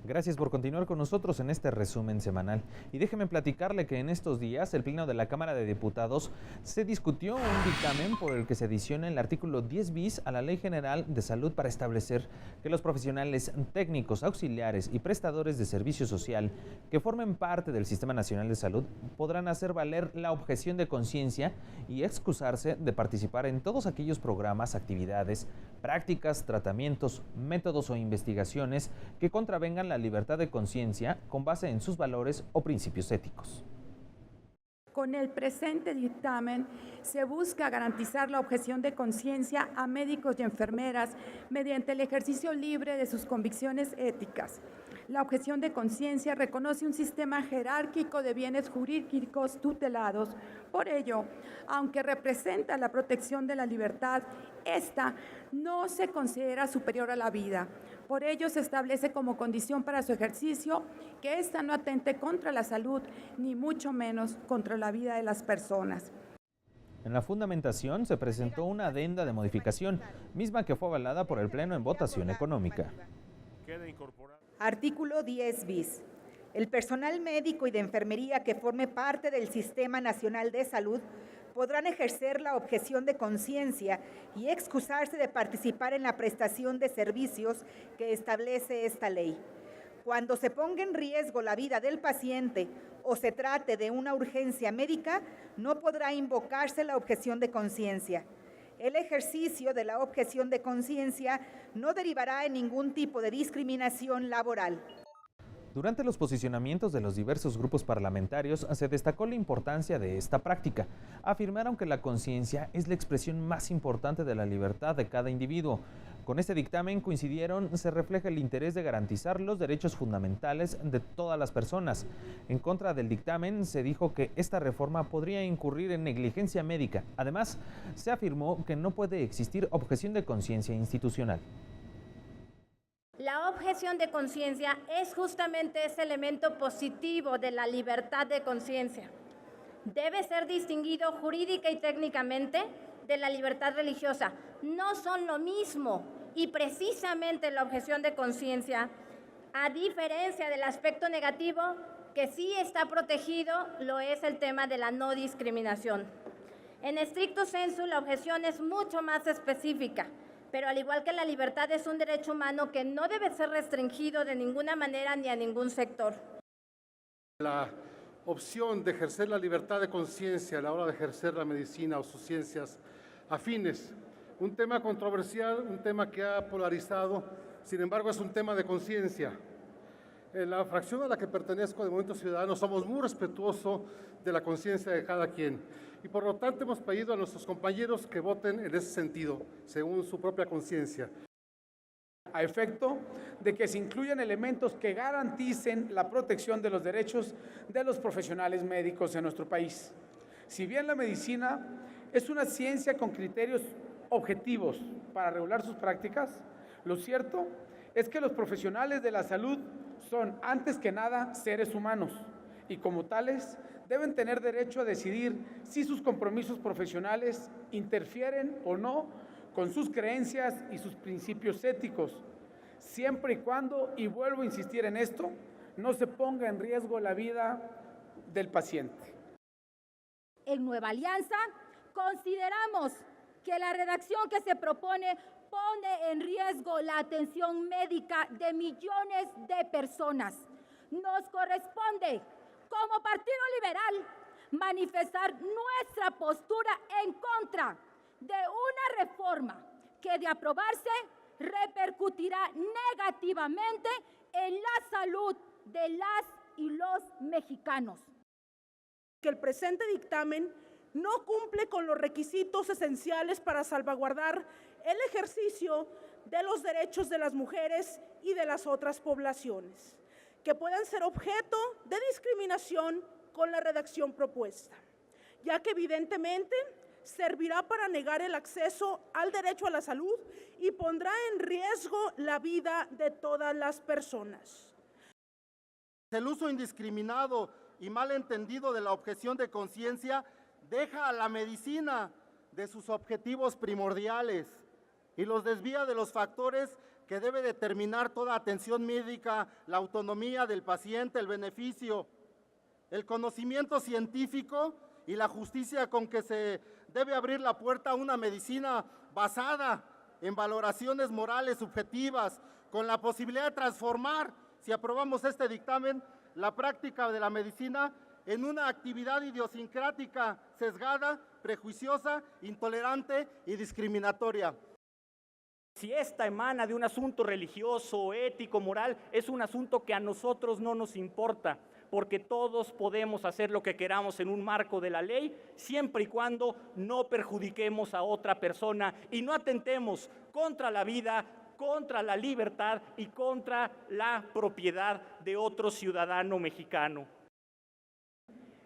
Gracias por continuar con nosotros en este resumen semanal. Y déjeme platicarle que en estos días el Pleno de la Cámara de Diputados se discutió un dictamen por el que se adiciona el artículo 10 bis a la Ley General de Salud para establecer que los profesionales técnicos, auxiliares y prestadores de servicio social que formen parte del Sistema Nacional de Salud podrán hacer valer la objeción de conciencia y excusarse de participar en todos aquellos programas, actividades, prácticas, tratamientos, métodos o investigaciones que contravengan la libertad de conciencia con base en sus valores o principios éticos. Con el presente dictamen se busca garantizar la objeción de conciencia a médicos y enfermeras mediante el ejercicio libre de sus convicciones éticas. La objeción de conciencia reconoce un sistema jerárquico de bienes jurídicos tutelados. Por ello, aunque representa la protección de la libertad, esta no se considera superior a la vida. Por ello, se establece como condición para su ejercicio que ésta no atente contra la salud, ni mucho menos contra la vida de las personas. En la fundamentación se presentó una adenda de modificación, misma que fue avalada por el Pleno en votación económica. Artículo 10 bis. El personal médico y de enfermería que forme parte del Sistema Nacional de Salud podrán ejercer la objeción de conciencia y excusarse de participar en la prestación de servicios que establece esta ley. Cuando se ponga en riesgo la vida del paciente o se trate de una urgencia médica, no podrá invocarse la objeción de conciencia. El ejercicio de la objeción de conciencia no derivará en ningún tipo de discriminación laboral. Durante los posicionamientos de los diversos grupos parlamentarios se destacó la importancia de esta práctica. Afirmaron que la conciencia es la expresión más importante de la libertad de cada individuo. Con este dictamen coincidieron, se refleja el interés de garantizar los derechos fundamentales de todas las personas. En contra del dictamen se dijo que esta reforma podría incurrir en negligencia médica. Además, se afirmó que no puede existir objeción de conciencia institucional. La objeción de conciencia es justamente ese elemento positivo de la libertad de conciencia. Debe ser distinguido jurídica y técnicamente de la libertad religiosa. No son lo mismo y precisamente la objeción de conciencia, a diferencia del aspecto negativo que sí está protegido, lo es el tema de la no discriminación. En estricto sensu, la objeción es mucho más específica, pero al igual que la libertad es un derecho humano que no debe ser restringido de ninguna manera ni a ningún sector. La opción de ejercer la libertad de conciencia a la hora de ejercer la medicina o sus ciencias afines, un tema controversial, un tema que ha polarizado, sin embargo es un tema de conciencia. En la fracción a la que pertenezco de Movimiento Ciudadano somos muy respetuosos de la conciencia de cada quien y por lo tanto hemos pedido a nuestros compañeros que voten en ese sentido, según su propia conciencia. A efecto de que se incluyan elementos que garanticen la protección de los derechos de los profesionales médicos en nuestro país. Si bien la medicina es una ciencia con criterios objetivos para regular sus prácticas, lo cierto es que los profesionales de la salud son, antes que nada, seres humanos y como tales deben tener derecho a decidir si sus compromisos profesionales interfieren o no con sus creencias y sus principios éticos, siempre y cuando, y vuelvo a insistir en esto, no se ponga en riesgo la vida del paciente. En Nueva Alianza consideramos que la redacción que se propone pone en riesgo la atención médica de millones de personas. Nos corresponde, como Partido Liberal, manifestar nuestra postura en contra de una reforma que de aprobarse repercutirá negativamente en la salud de las y los mexicanos. Que el presente dictamen no cumple con los requisitos esenciales para salvaguardar el ejercicio de los derechos de las mujeres y de las otras poblaciones, que puedan ser objeto de discriminación con la redacción propuesta, ya que evidentemente servirá para negar el acceso al derecho a la salud y pondrá en riesgo la vida de todas las personas. El uso indiscriminado y mal entendido de la objeción de conciencia deja a la medicina de sus objetivos primordiales y los desvía de los factores que debe determinar toda atención médica: la autonomía del paciente, el beneficio, el conocimiento científico y la justicia con que se debe abrir la puerta a una medicina basada en valoraciones morales subjetivas, con la posibilidad de transformar, si aprobamos este dictamen, la práctica de la medicina en una actividad idiosincrática, sesgada, prejuiciosa, intolerante y discriminatoria. Si esta emana de un asunto religioso, ético, moral, es un asunto que a nosotros no nos importa, porque todos podemos hacer lo que queramos en un marco de la ley, siempre y cuando no perjudiquemos a otra persona y no atentemos contra la vida, contra la libertad y contra la propiedad de otro ciudadano mexicano.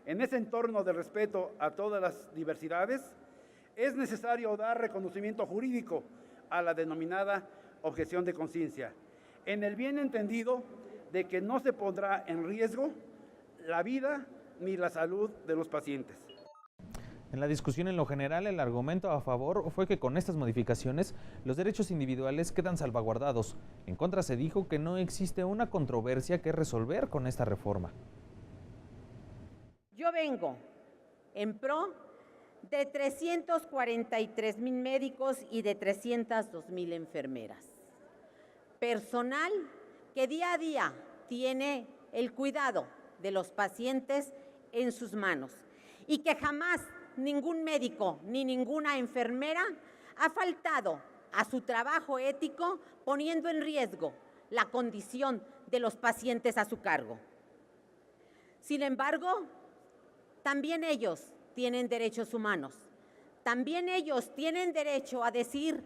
En ese entorno de respeto a todas las diversidades, es necesario dar reconocimiento jurídico a la denominada objeción de conciencia, en el bien entendido de que no se pondrá en riesgo la vida ni la salud de los pacientes. En la discusión en lo general, el argumento a favor fue que con estas modificaciones los derechos individuales quedan salvaguardados. En contra se dijo que no existe una controversia que resolver con esta reforma. Yo vengo en pro de 343,000 médicos y de 302,000 enfermeras. Personal que día a día tiene el cuidado de los pacientes en sus manos y que jamás ningún médico ni ninguna enfermera ha faltado a su trabajo ético poniendo en riesgo la condición de los pacientes a su cargo. Sin embargo, también ellos tienen derechos humanos. También ellos tienen derecho a decir: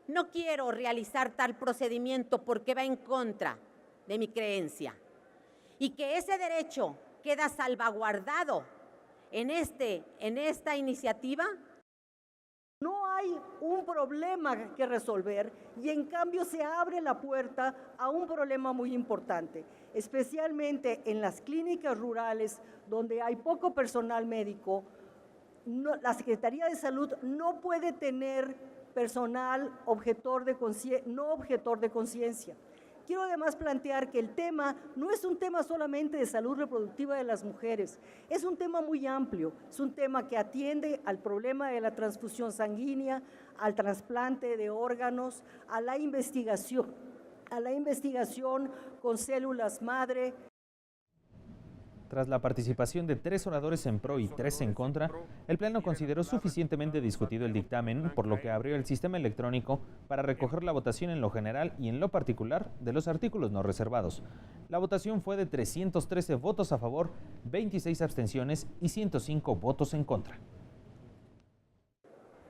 no quiero realizar tal procedimiento porque va en contra de mi creencia. Y que ese derecho queda salvaguardado en esta iniciativa. No hay un problema que resolver y en cambio se abre la puerta a un problema muy importante, especialmente en las clínicas rurales donde hay poco personal médico. La Secretaría de Salud no puede tener personal no objetor de conciencia. Quiero además plantear que el tema no es un tema solamente de salud reproductiva de las mujeres, es un tema muy amplio, es un tema que atiende al problema de la transfusión sanguínea, al trasplante de órganos, a la investigación con células madre. Tras la participación de 3 oradores en pro y 3 en contra, el Pleno consideró suficientemente discutido el dictamen, por lo que abrió el sistema electrónico para recoger la votación en lo general y en lo particular de los artículos no reservados. La votación fue de 313 votos a favor, 26 abstenciones y 105 votos en contra.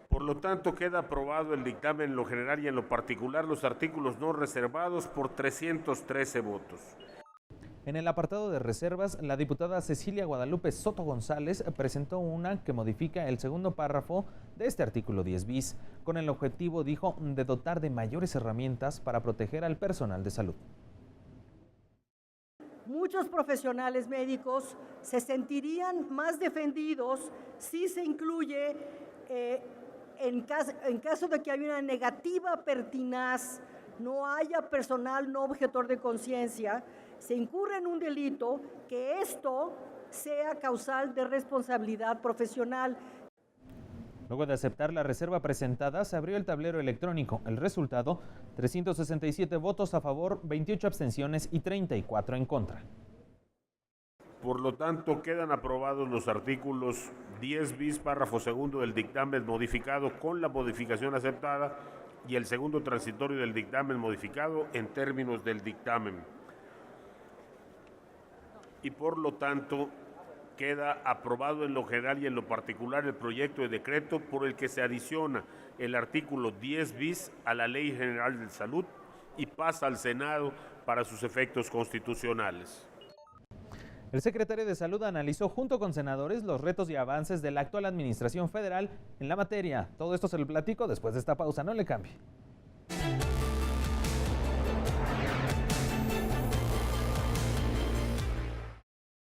Por lo tanto, queda aprobado el dictamen en lo general y en lo particular los artículos no reservados por 313 votos. En el apartado de reservas, la diputada Cecilia Guadalupe Soto González presentó una que modifica el segundo párrafo de este artículo 10 bis, con el objetivo, dijo, de dotar de mayores herramientas para proteger al personal de salud. Muchos profesionales médicos se sentirían más defendidos si se incluye, en caso de que haya una negativa pertinaz, no haya personal no objetor de conciencia, se incurre en un delito, que esto sea causal de responsabilidad profesional. Luego de aceptar la reserva presentada, se abrió el tablero electrónico. El resultado, 367 votos a favor, 28 abstenciones y 34 en contra. Por lo tanto, quedan aprobados los artículos 10 bis, párrafo segundo del dictamen modificado con la modificación aceptada y el segundo transitorio del dictamen modificado en términos del dictamen. Y por lo tanto queda aprobado en lo general y en lo particular el proyecto de decreto por el que se adiciona el artículo 10 bis a la Ley General de Salud y pasa al Senado para sus efectos constitucionales. El secretario de Salud analizó junto con senadores los retos y avances de la actual administración federal en la materia. Todo esto se lo platico después de esta pausa, no le cambie.